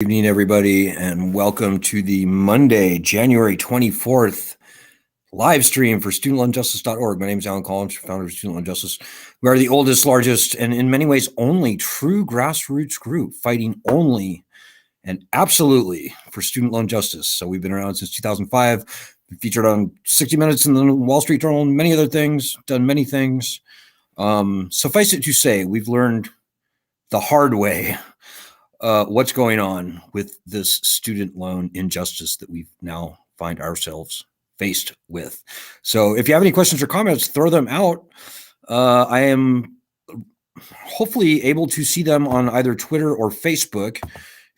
Evening, everybody, and welcome to the Monday, January 24th live stream for studentloanjustice.org. My name is Alan Collins, founder of Student Loan Justice. We are the oldest, largest, and in many ways only true grassroots group fighting only and absolutely for student loan justice. So we've been around since 2005, been featured on 60 Minutes in the Wall Street Journal and many other things, done many things. Suffice it to say, we've learned the hard way what's going on with this student loan injustice that we now find ourselves faced with. So if you have any questions or comments, throw them out. I am hopefully able to see them on either Twitter or Facebook.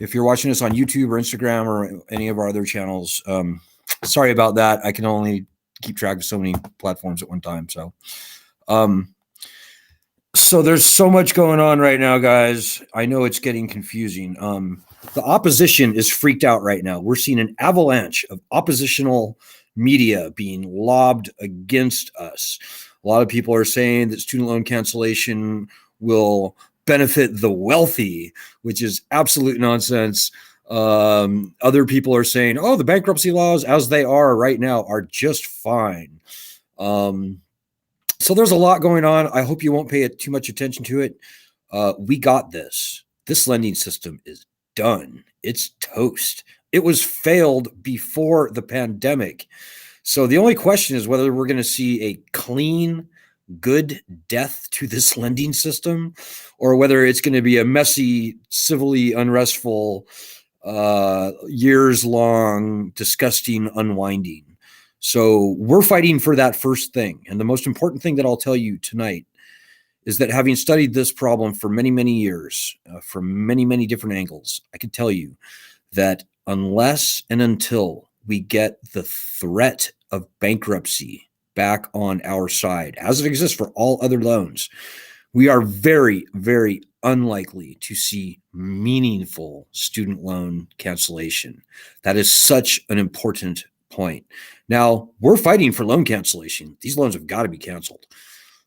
If you're watching us on YouTube or Instagram or any of our other channels, sorry about that. I can only keep track of so many platforms at one time. So there's so much going on right now, guys. I know it's getting confusing. The opposition is freaked out right now. We're seeing an avalanche of oppositional media being lobbed against us. A lot of people are saying that student loan cancellation will benefit the wealthy, which is absolute nonsense. Other people are saying, oh, the bankruptcy laws as they are right now are just fine. So there's a lot going on. I hope you won't pay too much attention to it. We got this. This lending system is done. It's toast. It was failed before the pandemic. So the only question is whether we're going to see a clean, good death to this lending system, or whether it's going to be a messy, civilly unrestful, years-long, disgusting unwinding. So we're fighting for that first thing. And the most important thing that I'll tell you tonight is that having studied this problem for many, many years, from many, many different angles, I can tell you that unless and until we get the threat of bankruptcy back on our side, as it exists for all other loans, we are very, very unlikely to see meaningful student loan cancellation. That is such an important point. Now, we're fighting for loan cancellation. These loans have got to be canceled.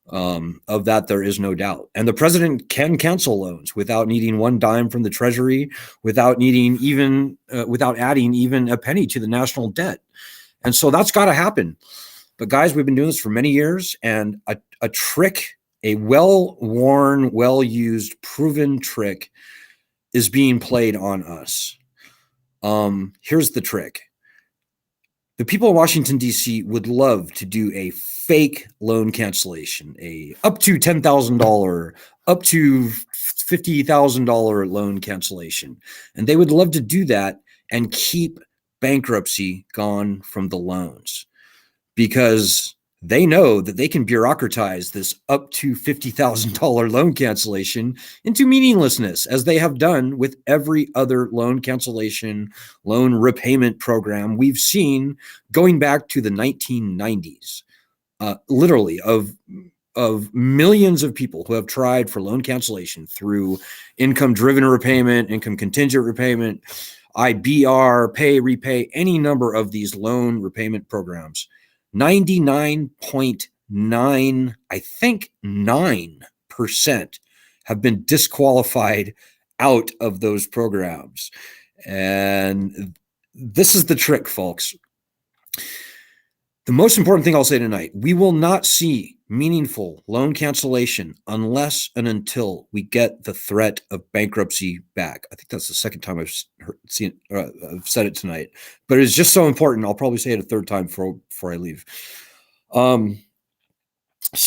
Of that, there is no doubt. And the president can cancel loans without needing one dime from the Treasury, without needing even, without adding even a penny to the national debt. And so that's got to happen. But guys, we've been doing this for many years, and a trick, a well-worn, well-used, proven trick is being played on us. Here's the trick. The people of Washington, D.C. would love to do a fake loan cancellation, a up to $10,000, up to $50,000 loan cancellation. And they would love to do that and keep bankruptcy gone from the loans, because they know that they can bureaucratize this up to $50,000 loan cancellation into meaninglessness, as they have done with every other loan cancellation, loan repayment program we've seen going back to the 1990s. Literally, of millions of people who have tried for loan cancellation through income-driven repayment, income contingent repayment, IBR, pay, repay, any number of these loan repayment programs. 99.9, I think 9% have been disqualified out of those programs. And this is the trick, folks. The most important thing I'll say tonight, we will not see meaningful loan cancellation unless and until we get the threat of bankruptcy back. I think that's the second time I've said it tonight, but it's just so important. I'll probably say it a third time before I leave. So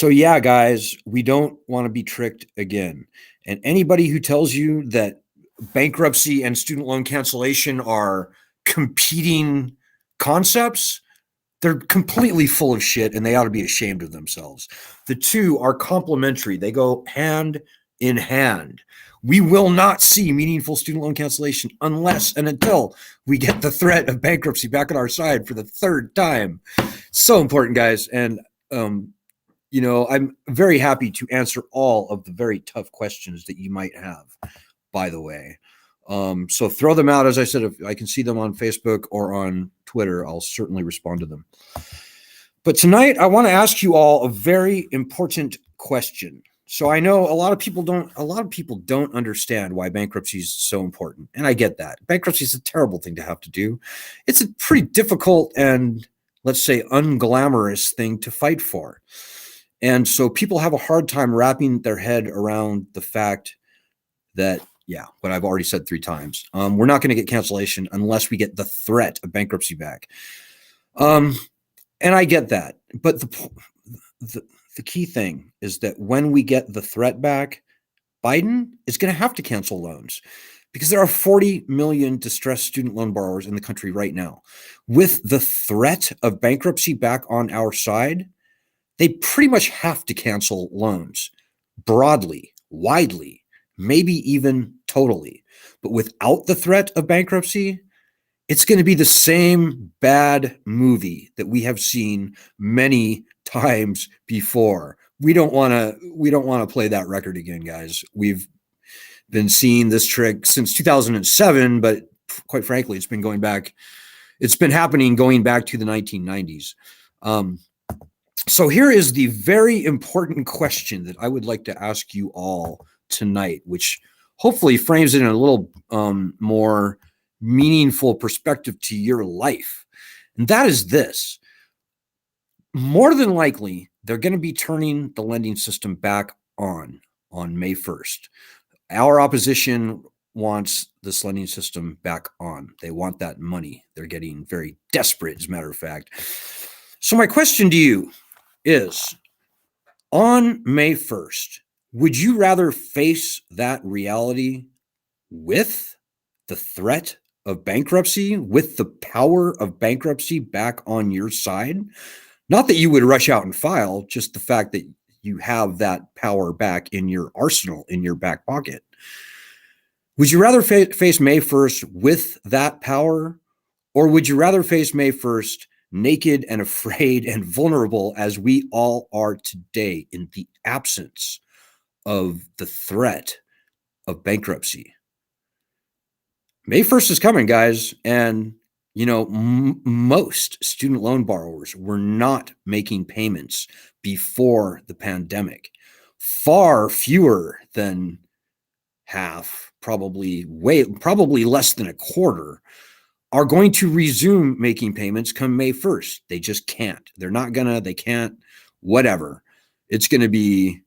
yeah, guys, we don't want to be tricked again. And anybody who tells you that bankruptcy and student loan cancellation are competing concepts, they're completely full of shit, and they ought to be ashamed of themselves. The two are complementary. They go hand in hand. We will not see meaningful student loan cancellation unless and until we get the threat of bankruptcy back on our side for the third time. So important, guys. And, you know, I'm very happy to answer all of the very tough questions that you might have, by the way. So throw them out. As I said, if I can see them on Facebook or on Twitter, I'll certainly respond to them. But tonight, I want to ask you all a very important question. So I know a lot of people don't understand why bankruptcy is so important. And I get that. Bankruptcy is a terrible thing to have to do. It's a pretty difficult and, let's say, unglamorous thing to fight for. And so people have a hard time wrapping their head around the fact that, yeah, what I've already said 3 times, we're not going to get cancellation unless we get the threat of bankruptcy back. And I get that. But the key thing is that when we get the threat back, Biden is going to have to cancel loans because there are 40 million distressed student loan borrowers in the country right now. With the threat of bankruptcy back on our side, they pretty much have to cancel loans broadly, widely, maybe even totally. But without the threat of bankruptcy, it's going to be the same bad movie that we have seen many times before. We don't want to play that record again, guys. We've been seeing this trick since 2007, but quite frankly, it's been happening going back to the 1990s. So here is the very important question that I would like to ask you all tonight, which hopefully frames it in a little more meaningful perspective to your life. And that is this. More than likely, they're going to be turning the lending system back on May 1st. Our opposition wants this lending system back on. They want that money. They're getting very desperate, as a matter of fact. So my question to you is, on May 1st, would you rather face that reality with the threat of bankruptcy, with the power of bankruptcy back on your side? Not that you would rush out and file, just the fact that you have that power back in your arsenal, in your back pocket. Would you rather face May 1st with that power, or would you rather face May 1st naked and afraid and vulnerable as we all are today in the absence of the threat of bankruptcy? May 1st is coming, guys. And, most student loan borrowers were not making payments before the pandemic. Far fewer than half, probably less than a quarter, are going to resume making payments come May 1st. They just can't. They can't, whatever. It's going to be,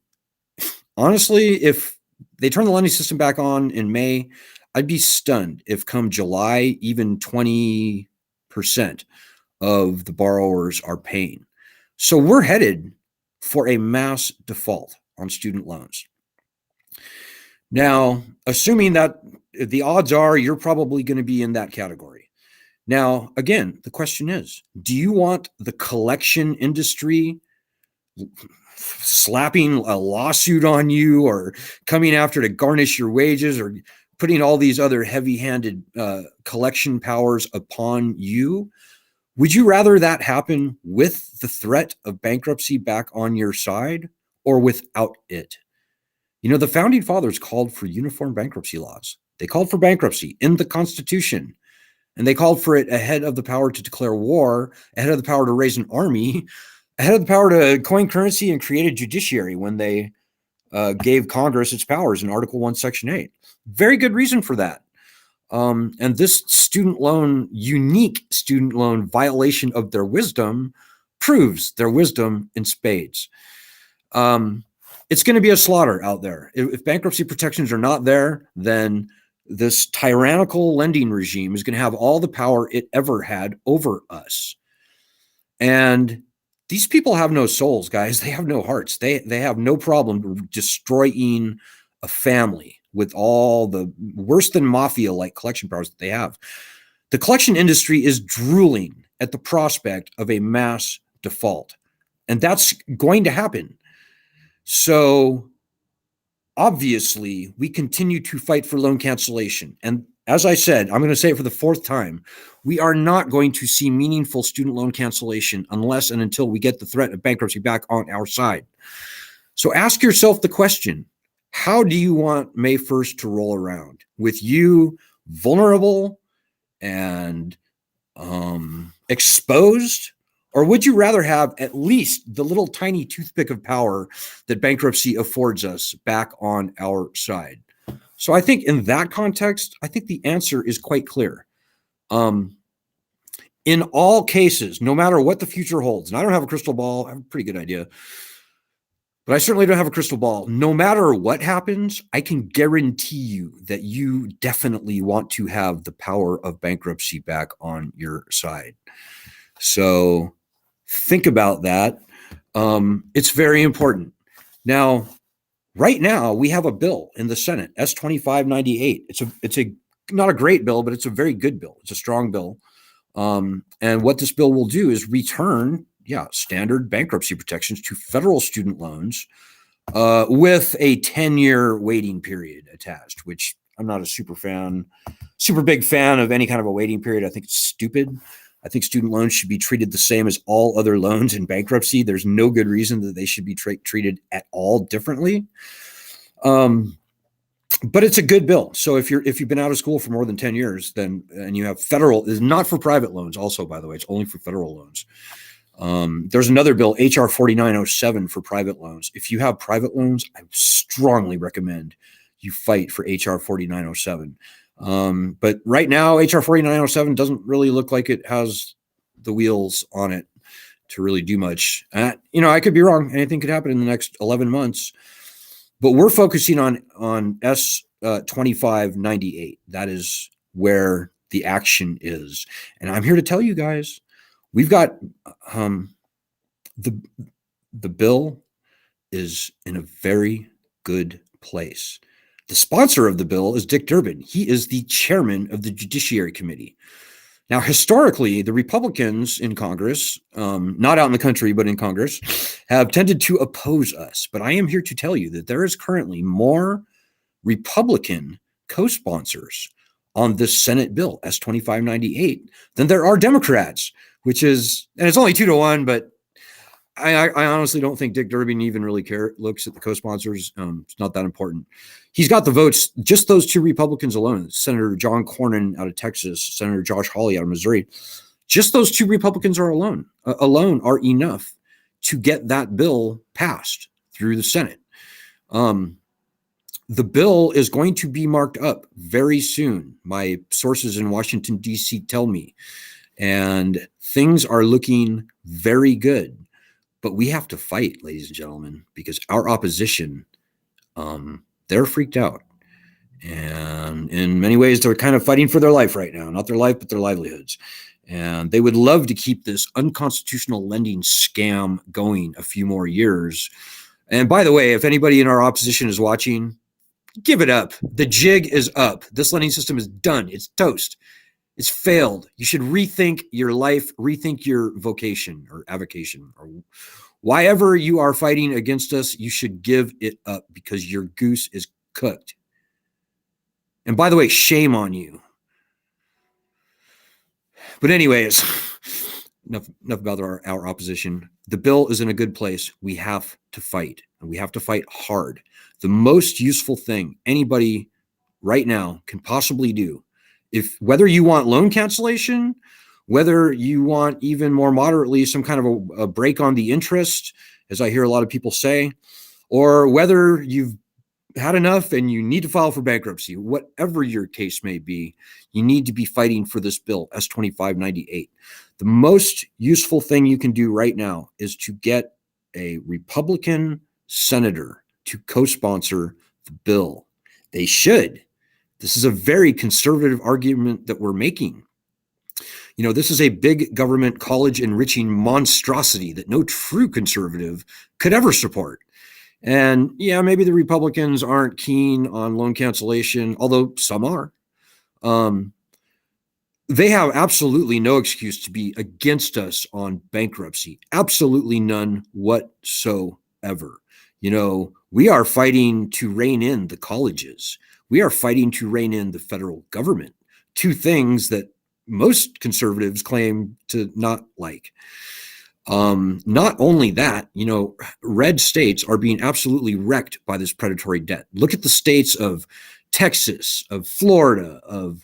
honestly, if they turn the lending system back on in May, I'd be stunned if come July, even 20% of the borrowers are paying. So we're headed for a mass default on student loans. Now, assuming that the odds are you're probably going to be in that category. Now, again, the question is, do you want the collection industry slapping a lawsuit on you or coming after to garnish your wages or putting all these other heavy-handed collection powers upon you? Would you rather that happen with the threat of bankruptcy back on your side or without it? The founding fathers called for uniform bankruptcy laws. They called for bankruptcy in the Constitution, and they called for it ahead of the power to declare war, ahead of the power to raise an army, ahead of the power to coin currency and create a judiciary when they gave Congress its powers in Article 1, Section 8. Very good reason for that. And this unique student loan violation of their wisdom proves their wisdom in spades. It's going to be a slaughter out there. If bankruptcy protections are not there, then this tyrannical lending regime is going to have all the power it ever had over us. And these people have no souls, guys. They have no hearts. They have no problem destroying a family with all the worse than mafia-like collection powers that they have. The collection industry is drooling at the prospect of a mass default, and that's going to happen. So obviously, we continue to fight for loan cancellation. And as I said, I'm going to say it for the 4th time, we are not going to see meaningful student loan cancellation unless and until we get the threat of bankruptcy back on our side. So ask yourself the question, how do you want May 1st to roll around? With you vulnerable and exposed, Or would you rather have at least the little tiny toothpick of power that bankruptcy affords us back on our side? So I think in that context, I think the answer is quite clear. In all cases, no matter what the future holds, and I don't have a crystal ball, I have a pretty good idea, but I certainly don't have a crystal ball. No matter what happens, I can guarantee you that you definitely want to have the power of bankruptcy back on your side. So think about that. It's very important. Now, right now, we have a bill in the Senate, S-2598. It's a not a great bill, but it's a very good bill. It's a strong bill. And what this bill will do is return, standard bankruptcy protections to federal student loans with a 10-year waiting period attached, which I'm not a super big fan of any kind of a waiting period. I think it's stupid. I think student loans should be treated the same as all other loans in bankruptcy. There's no good reason that they should be treated at all differently. But it's a good bill. So if you've been out of school for more than 10 years, then and you have federal, is not for private loans. Also, by the way, it's only for federal loans. There's another bill, HR 4907, for private loans. If you have private loans, I strongly recommend you fight for HR 4907. But right now, HR 4907 doesn't really look like it has the wheels on it to really do much. I could be wrong. Anything could happen in the next 11 months. But we're focusing on S-2598. That is where the action is. And I'm here to tell you guys, we've got the bill is in a very good place. The sponsor of the bill is Dick Durbin. He is the chairman of the Judiciary Committee. Now, historically, the Republicans in Congress, not out in the country, but in Congress, have tended to oppose us. But I am here to tell you that there is currently more Republican co-sponsors on this Senate bill, S-2598, than there are Democrats, and it's only 2-1, but I honestly don't think Dick Durbin even really looks at the co-sponsors. It's not that important. He's got the votes, just those two Republicans alone, Senator John Cornyn out of Texas, Senator Josh Hawley out of Missouri. Just those two Republicans alone are enough to get that bill passed through the Senate. The bill is going to be marked up very soon. My sources in Washington, D.C. tell me, and things are looking very good. But we have to fight, ladies and gentlemen, because our opposition, they're freaked out. And in many ways, they're kind of fighting for their life right now. Not their life, but their livelihoods. And they would love to keep this unconstitutional lending scam going a few more years. And by the way, if anybody in our opposition is watching, give it up. The jig is up. This lending system is done. It's toast. It's failed. You should rethink your life, rethink your vocation or avocation, or why ever you are fighting against us, you should give it up because your goose is cooked. And by the way, shame on you. But anyways, enough about our opposition. The bill is in a good place. We have to fight, and we have to fight hard. The most useful thing anybody right now can possibly do, whether you want loan cancellation, whether you want even more moderately some kind of a break on the interest, as I hear a lot of people say, or whether you've had enough and you need to file for bankruptcy, whatever your case may be, you need to be fighting for this bill, S-2598. The most useful thing you can do right now is to get a Republican senator to co-sponsor the bill. They should. This is a very conservative argument that we're making. This is a big government college enriching monstrosity that no true conservative could ever support. And maybe the Republicans aren't keen on loan cancellation, although some are. They have absolutely no excuse to be against us on bankruptcy. Absolutely none whatsoever. We are fighting to rein in the colleges. We are fighting to rein in the federal government. Two things that most conservatives claim to not like. Not only that, red states are being absolutely wrecked by this predatory debt. Look at the states of Texas, of Florida, of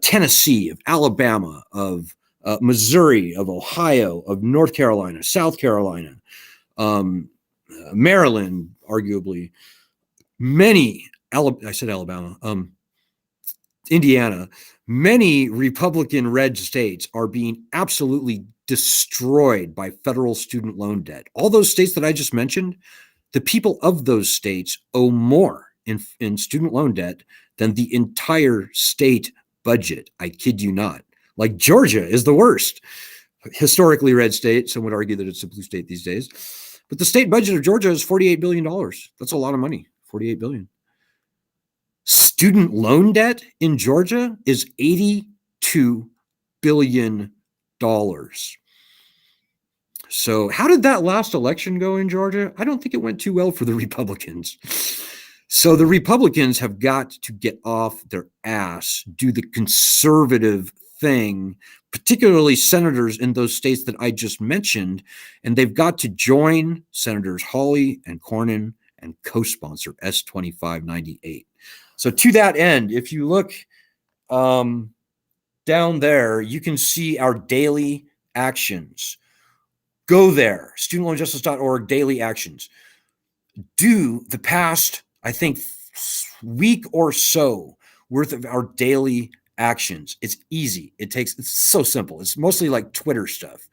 Tennessee, of Alabama, of Missouri, of Ohio, of North Carolina, South Carolina, Maryland, arguably, many, I said Alabama, Indiana, many Republican red states are being absolutely destroyed by federal student loan debt. All those states that I just mentioned, the people of those states owe more in student loan debt than the entire state budget. I kid you not. Like Georgia is the worst. Historically red state. Some would argue that it's a blue state these days. But the state budget of Georgia is $48 billion. That's a lot of money, $48 billion. Student loan debt in Georgia is $82 billion. So how did that last election go in Georgia? I don't think it went too well for the Republicans. So the Republicans have got to get off their ass, do the conservative thing, particularly senators in those states that I just mentioned, and they've got to join Senators Hawley and Cornyn and co-sponsor S2598. So to that end, if you look down there, you can see our daily actions. Go there, studentloanjustice.org, daily actions. Do the past, I think, week or so worth of our daily actions. It's easy. It's so simple. It's mostly like Twitter stuff.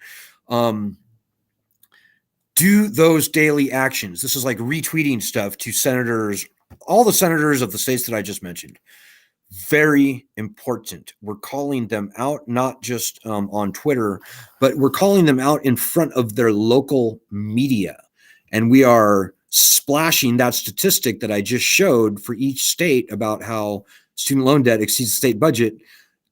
Do those daily actions. This is like retweeting stuff to senators, all the senators of the states that I just mentioned. Very important. We're calling them out, not just on Twitter, but we're calling them out in front of their local media. And we are splashing that statistic that I just showed for each state about how student loan debt exceeds the state budget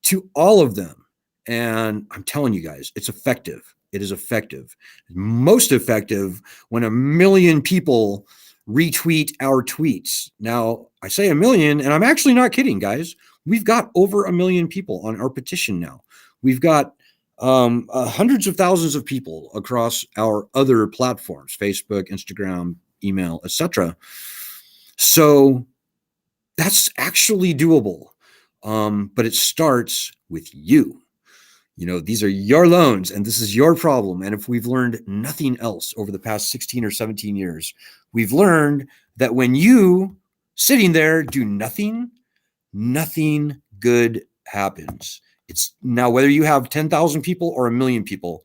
to all of them. And I'm telling you guys, it's effective. It is effective. Most effective when 1 million people retweet our tweets. Now, I say 1 million, and I'm actually not kidding, guys. We've got over 1 million people on our petition now. We've got hundreds of thousands of people across our other platforms, Facebook, Instagram, email, etc. So that's actually doable. But it starts with you. You know, these are your loans and this is your problem. And if we've learned nothing else over the past 16 or 17 years, we've learned that when you sitting there do nothing, nothing good happens. It's now whether you have 10,000 people or 1 million people,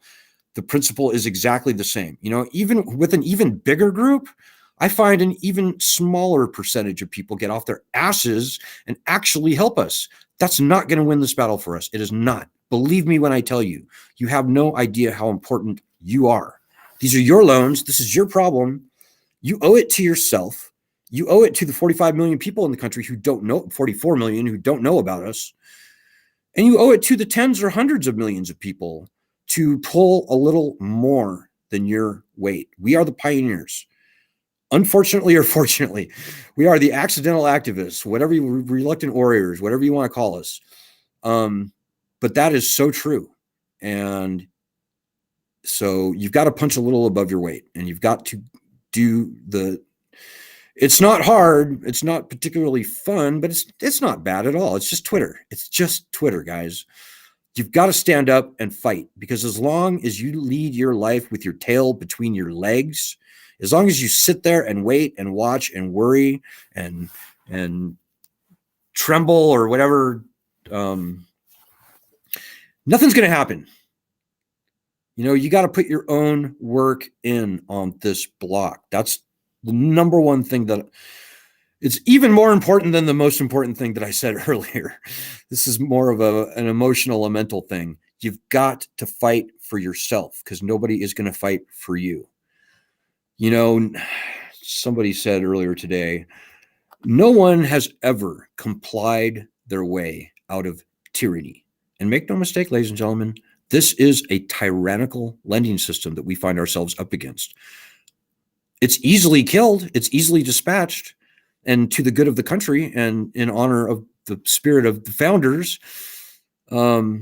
the principle is exactly the same. You know, even with an even bigger group, I find an even smaller percentage of people get off their asses and actually help us. That's not going to win this battle for us. It is not. Believe me when I tell you, you have no idea how important you are. These are your loans. This is your problem. You owe it to yourself. You owe it to the 45 million people in the country who don't know, 44 million who don't know about us. And you owe it to the tens or hundreds of millions of people to pull a little more than your weight. We are the pioneers. Unfortunately or fortunately, we are the accidental activists, whatever you reluctant warriors, whatever you want to call us. But that is so true. And so you've got to punch a little above your weight and you've got to do it's not hard. It's not particularly fun, but it's not bad at all. It's just Twitter. It's just Twitter, guys. You've got to stand up and fight because as long as you lead your life with your tail between your legs, as long as you sit there and wait and watch and worry and tremble or whatever, nothing's going to happen. You know, you got to put your own work in on this block. That's the number one thing that it's even more important than the most important thing that I said earlier. This is more of an emotional, a mental thing. You've got to fight for yourself because nobody is going to fight for you. You know, somebody said earlier today, no one has ever complied their way out of tyranny. And make no mistake, ladies and gentlemen, this is a tyrannical lending system that we find ourselves up against. It's easily killed. It's easily dispatched. And to the good of the country and in honor of the spirit of the founders. But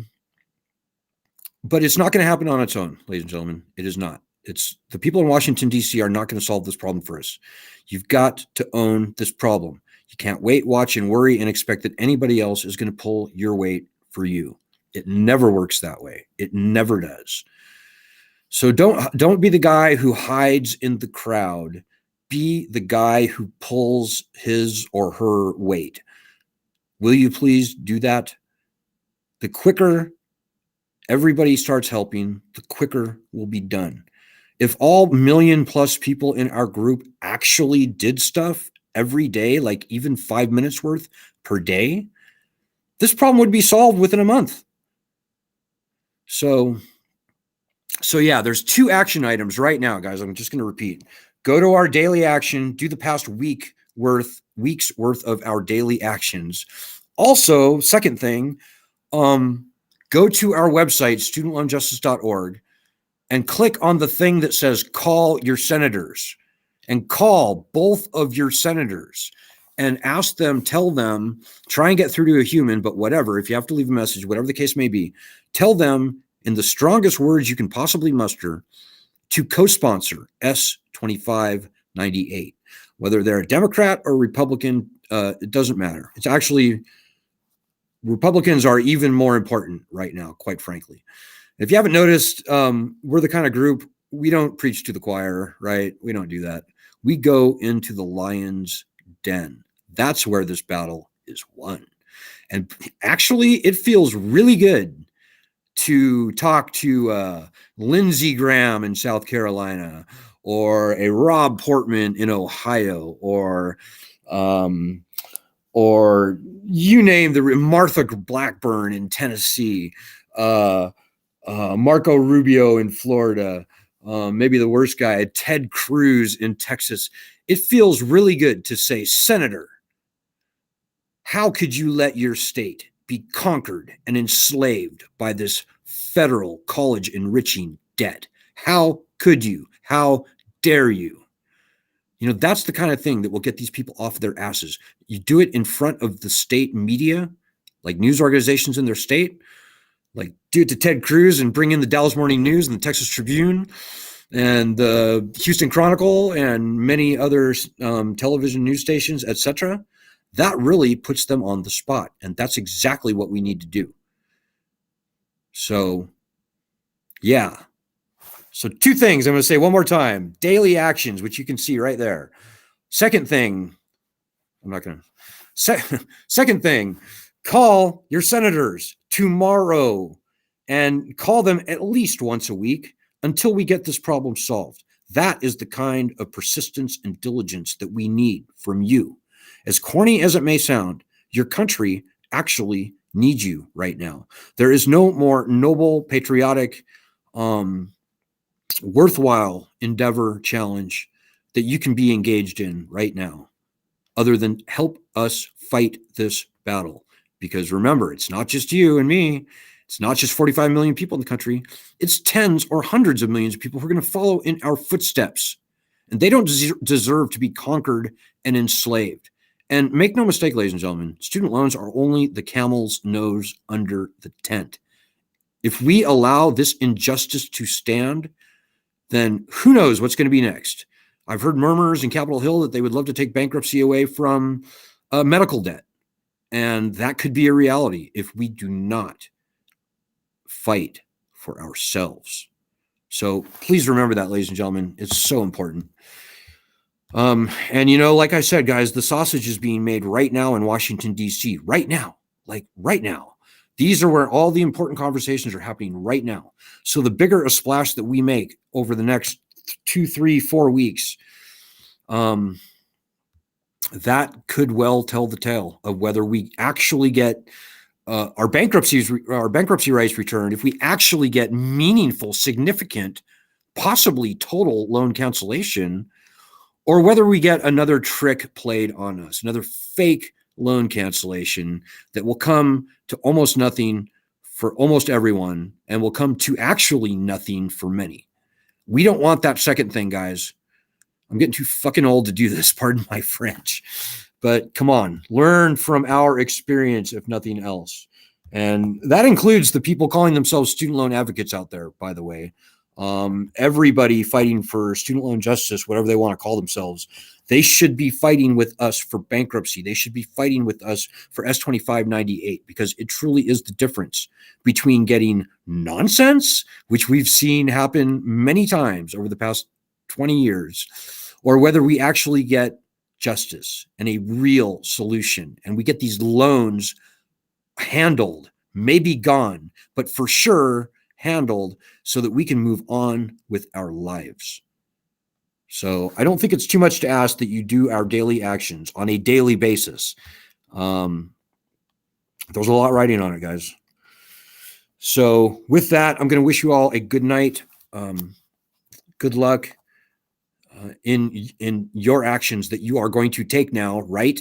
it's not going to happen on its own, ladies and gentlemen. It is not. It's the people in Washington, D.C. are not going to solve this problem for us. You've got to own this problem. You can't wait, watch, and worry and expect that anybody else is going to pull your weight for you. It never works that way. It never does. So don't be the guy who hides in the crowd. Be the guy who pulls his or her weight. Will you please do that? The quicker everybody starts helping, the quicker we'll be done. If all million plus people in our group actually did stuff every day, like even 5 minutes worth per day, this problem would be solved within a month. So yeah, there's 2 action items right now, guys. I'm just going to repeat. Go to our daily action, do the past week's worth of our daily actions. Also, second thing, go to our website, studentloanjustice.org, and click on the thing that says call your senators, and call both of your senators and ask them, tell them, try and get through to a human, but whatever, if you have to leave a message, whatever the case may be, tell them in the strongest words you can possibly muster to co-sponsor S-2598. Whether they're a Democrat or Republican, it doesn't matter. It's actually, Republicans are even more important right now, quite frankly. If you haven't noticed, we're the kind of group, we don't preach to the choir, right? We don't do that. We go into the lion's den. That's where this battle is won. And actually, it feels really good to talk to Lindsey Graham in South Carolina, or a Rob Portman in Ohio, or you name the Martha Blackburn in Tennessee, Marco Rubio in Florida, maybe the worst guy, Ted Cruz in Texas. It feels really good to say, Senator, how could you let your state be conquered and enslaved by this federal college enriching debt? How could you? How dare you? You know, that's the kind of thing that will get these people off their asses. You do it in front of the state media, like news organizations in their state, like do it to Ted Cruz and bring in the Dallas Morning News and the Texas Tribune and the Houston Chronicle and many other television news stations, etc. That really puts them on the spot. And that's exactly what we need to do. So, yeah. So 2 things I'm going to say one more time. Daily actions, which you can see right there. Second thing, second thing, call your senators tomorrow and call them at least once a week until we get this problem solved. That is the kind of persistence and diligence that we need from you. As corny as it may sound, your country actually needs you right now. There is no more noble, patriotic, worthwhile endeavor, challenge that you can be engaged in right now, other than help us fight this battle. Because remember, it's not just you and me. It's not just 45 million people in the country. It's tens or hundreds of millions of people who are going to follow in our footsteps. And they don't deserve to be conquered and enslaved. And make no mistake, ladies and gentlemen, student loans are only the camel's nose under the tent. If we allow this injustice to stand, then who knows what's going to be next. I've heard murmurs in Capitol Hill that they would love to take bankruptcy away from medical debt. And that could be a reality if we do not fight for ourselves. So please remember that, ladies and gentlemen. It's so important. And, you know, like I said, guys, the sausage is being made right now in Washington, D.C. Right now, like right now. These are where all the important conversations are happening right now. So the bigger a splash that we make over the next 2, 3, 4 weeks, that could well tell the tale of whether we actually get our bankruptcy rights returned, if we actually get meaningful, significant, possibly total loan cancellation, or whether we get another trick played on us, another fake loan cancellation that will come to almost nothing for almost everyone and will come to actually nothing for many. We don't want that second thing, guys. I'm getting too fucking old to do this, pardon my French. But come on, learn from our experience, if nothing else. And that includes the people calling themselves student loan advocates out there, by the way. Everybody fighting for student loan justice, whatever they want to call themselves, they should be fighting with us for bankruptcy. They should be fighting with us for S2598, because it truly is the difference between getting nonsense, which we've seen happen many times over the past 20 years, or whether we actually get justice and a real solution, and we get these loans handled, maybe gone, but for sure handled, so that we can move on with our lives. So I don't think it's too much to ask that you do our daily actions on a daily basis. There's a lot writing on it, guys. So with that, I'm going to wish you all a good night. Good luck in your actions that you are going to take now, right?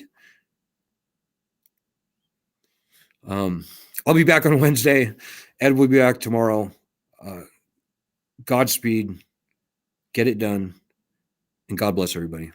I'll be back on Wednesday. Ed will be back tomorrow. Godspeed. Get it done. And God bless everybody.